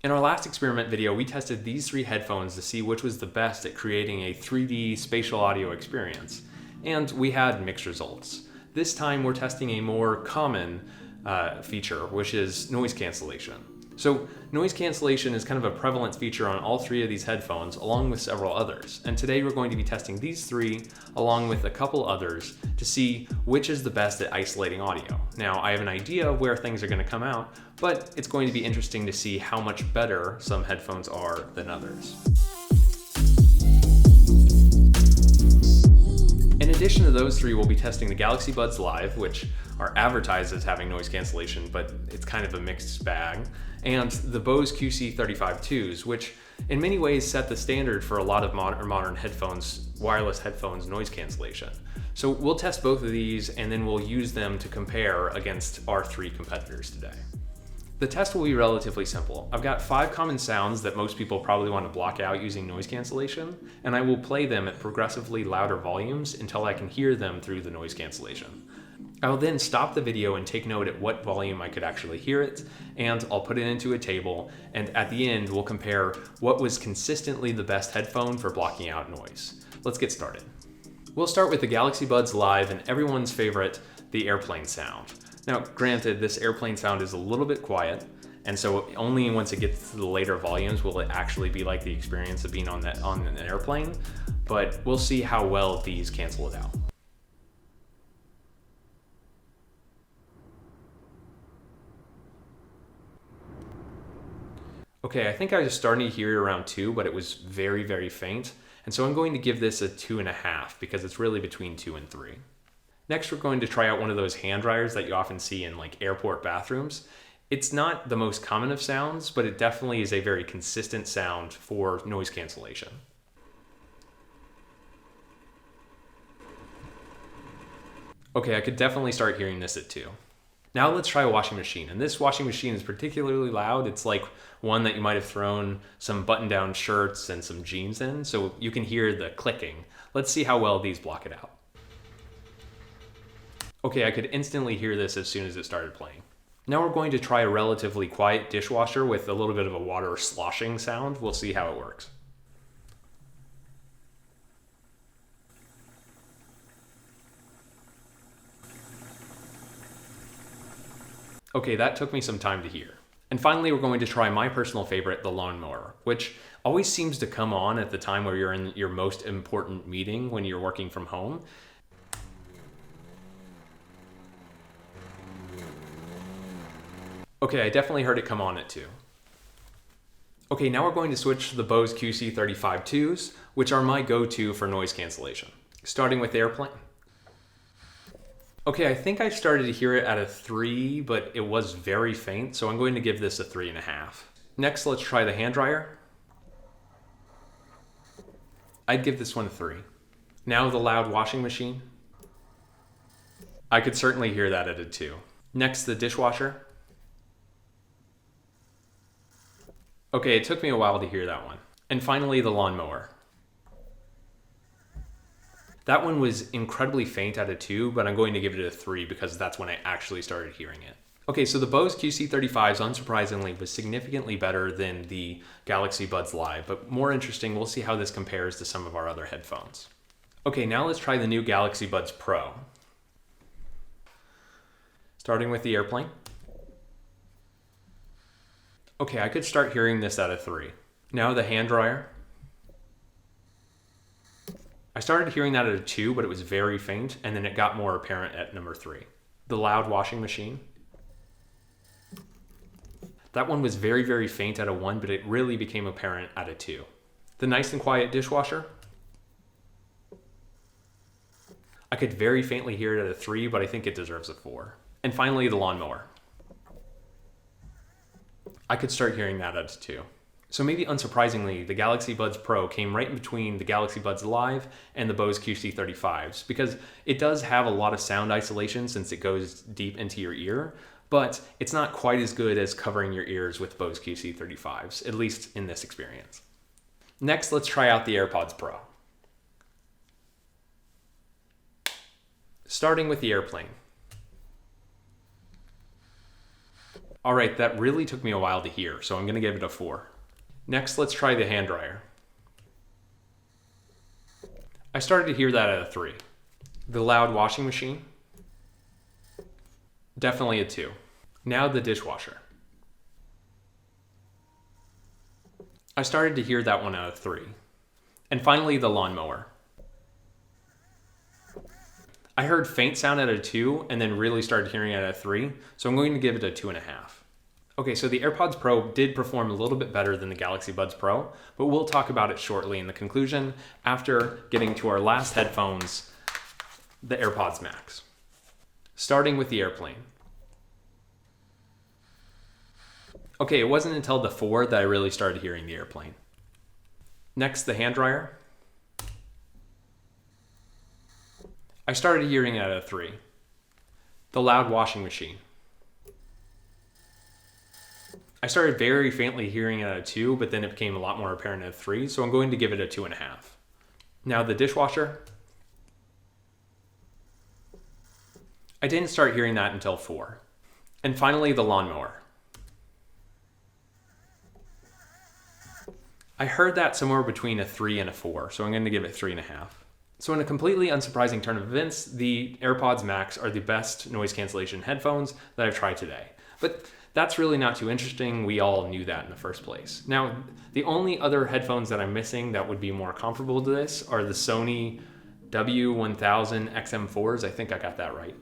In our last experiment video, we tested these 3 headphones to see which was the best at creating a 3D spatial audio experience, and we had mixed results. This time we're testing a more common feature, which is noise cancellation. So noise cancellation is kind of a prevalent feature on all 3 of these headphones, along with several others. And today we're going to be testing these 3 along with a couple others to see which is the best at isolating audio. Now, I have an idea of where things are going to come out, but it's going to be interesting to see how much better some headphones are than others. In addition to those 3, we'll be testing the Galaxy Buds Live, which are advertised as having noise cancellation, but it's kind of a mixed bag, and the Bose QC 35-2s, which in many ways set the standard for a lot of modern headphones, wireless headphones noise cancellation. So we'll test both of these and then we'll use them to compare against our 3 competitors today. The test will be relatively simple. I've got 5 common sounds that most people probably want to block out using noise cancellation, and I will play them at progressively louder volumes until I can hear them through the noise cancellation. I will then stop the video and take note at what volume I could actually hear it, and I'll put it into a table, and at the end we'll compare what was consistently the best headphone for blocking out noise. Let's get started. We'll start with the Galaxy Buds Live and everyone's favorite, the airplane sound. Now, granted, this airplane sound is a little bit quiet, and so only once it gets to the later volumes will it actually be like the experience of being on an airplane, but we'll see how well these cancel it out. Okay, I think I was starting to hear it around 2, but it was very, very faint. And so I'm going to give this a 2.5 because it's really between 2 and 3. Next, we're going to try out one of those hand dryers that you often see in like airport bathrooms. It's not the most common of sounds, but it definitely is a very consistent sound for noise cancellation. Okay, I could definitely start hearing this at 2. Now let's try a washing machine, and this washing machine is particularly loud. It's like one that you might have thrown some button-down shirts and some jeans in, so you can hear the clicking. Let's see how well these block it out. Okay, I could instantly hear this as soon as it started playing. Now we're going to try a relatively quiet dishwasher with a little bit of a water sloshing sound. We'll see how it works. Okay, that took me some time to hear. And finally, we're going to try my personal favorite, the lawnmower, which always seems to come on at the time where you're in your most important meeting when you're working from home. Okay, I definitely heard it come on at 2. Okay, now we're going to switch to the Bose QC 35-2s, which are my go-to for noise cancellation. Starting with airplane. Okay, I think I started to hear it at a 3, but it was very faint, so I'm going to give this a 3.5. Next, let's try the hand dryer. I'd give this one a 3. Now the loud washing machine. I could certainly hear that at a 2. Next, the dishwasher. Okay, it took me a while to hear that one. And finally, the lawnmower. That one was incredibly faint at a 2, but I'm going to give it a 3 because that's when I actually started hearing it. Okay, so the Bose QC 35s, unsurprisingly, was significantly better than the Galaxy Buds Live, but more interesting, we'll see how this compares to some of our other headphones. Okay, now let's try the new Galaxy Buds Pro. Starting with the airplane. Okay, I could start hearing this at a 3. Now the hand dryer. I started hearing that at a 2, but it was very faint, and then it got more apparent at number 3. The loud washing machine. That one was very, very faint at a 1, but it really became apparent at a 2. The nice and quiet dishwasher. I could very faintly hear it at a 3, but I think it deserves a 4. And finally, the lawnmower. I could start hearing that at a 2. So maybe unsurprisingly, the Galaxy Buds Pro came right in between the Galaxy Buds Live and the Bose QC 35s because it does have a lot of sound isolation since it goes deep into your ear, but it's not quite as good as covering your ears with Bose QC 35s, at least in this experience. Next, let's try out the AirPods Pro. Starting with the airplane. All right, that really took me a while to hear, so I'm gonna give it a 4. Next, let's try the hand dryer. I started to hear that at a 3. The loud washing machine, definitely a 2. Now the dishwasher. I started to hear that one at a 3. And finally the lawnmower. I heard faint sound at a 2 and then really started hearing it at a 3, so I'm going to give it a 2.5. Okay, so the AirPods Pro did perform a little bit better than the Galaxy Buds Pro, but we'll talk about it shortly in the conclusion after getting to our last headphones, the AirPods Max. Starting with the airplane. Okay, it wasn't until the 4 that I really started hearing the airplane. Next, the hand dryer. I started hearing it at a 3. The loud washing machine. I started very faintly hearing it at a 2, but then it became a lot more apparent at a 3, so I'm going to give it a 2.5. Now the dishwasher. I didn't start hearing that until 4. And finally the lawnmower. I heard that somewhere between a 3 and a 4, so I'm going to give it 3.5. So in a completely unsurprising turn of events, the AirPods Max are the best noise cancellation headphones that I've tried today. But that's really not too interesting. We all knew that in the first place. Now, the only other headphones that I'm missing that would be more comparable to this are the Sony W1000 XM4s. I think I got that right.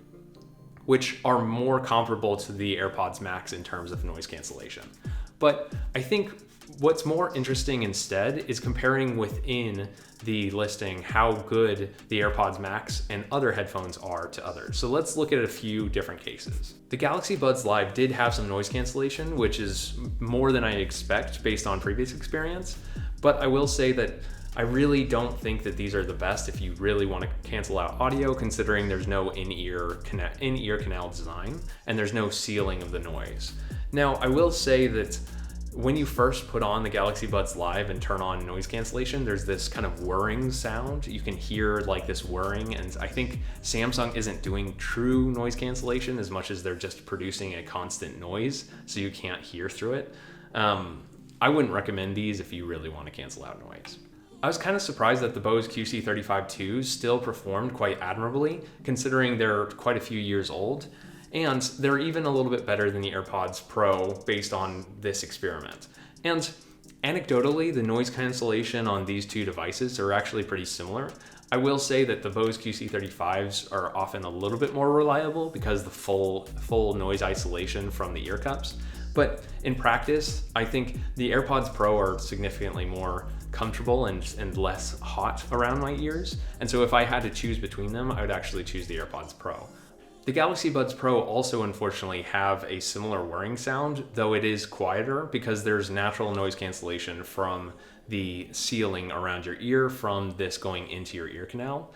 Which are more comparable to the AirPods Max in terms of noise cancellation. But I think what's more interesting instead is comparing within the listing how good the AirPods Max and other headphones are to others. So let's look at a few different cases. The Galaxy Buds Live did have some noise cancellation, which is more than I expect based on previous experience. But I will say that I really don't think that these are the best if you really want to cancel out audio, considering there's no in-ear canal design and there's no sealing of the noise. Now, I will say that when you first put on the Galaxy Buds Live and turn on noise cancellation, there's this kind of whirring sound. You can hear like this whirring, and I think Samsung isn't doing true noise cancellation as much as they're just producing a constant noise, so you can't hear through it. I wouldn't recommend these if you really want to cancel out noise. I was kind of surprised that the Bose QC 35-2s still performed quite admirably, considering they're quite a few years old. And they're even a little bit better than the AirPods Pro based on this experiment. And anecdotally, the noise cancellation on these two devices are actually pretty similar. I will say that the Bose QC 35s are often a little bit more reliable because the full noise isolation from the ear cups. But in practice, I think the AirPods Pro are significantly more comfortable and less hot around my ears. And so if I had to choose between them, I would actually choose the AirPods Pro. The Galaxy Buds Pro also unfortunately have a similar whirring sound, though it is quieter because there's natural noise cancellation from the sealing around your ear from this going into your ear canal.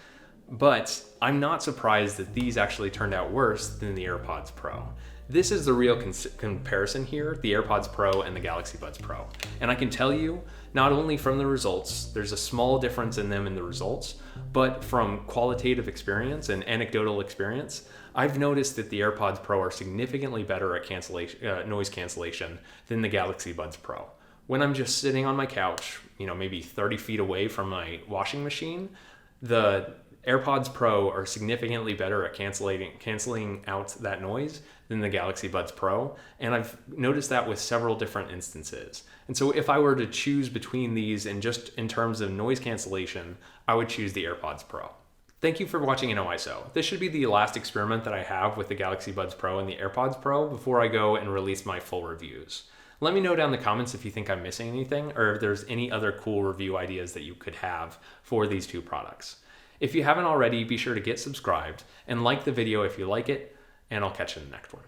But I'm not surprised that these actually turned out worse than the AirPods Pro. This is the real comparison here, the AirPods Pro and the Galaxy Buds Pro. And I can tell you, not only from the results, there's a small difference in them in the results, but from qualitative experience and anecdotal experience, I've noticed that the AirPods Pro are significantly better at noise cancellation than the Galaxy Buds Pro. When I'm just sitting on my couch, maybe 30 feet away from my washing machine, the AirPods Pro are significantly better at canceling out that noise than the Galaxy Buds Pro, and I've noticed that with several different instances. And so if I were to choose between these and just in terms of noise cancellation, I would choose the AirPods Pro. Thank you for watching NOISO. This should be the last experiment that I have with the Galaxy Buds Pro and the AirPods Pro before I go and release my full reviews. Let me know down in the comments if you think I'm missing anything or if there's any other cool review ideas that you could have for these two products. If you haven't already, be sure to get subscribed and like the video if you like it, and I'll catch you in the next one.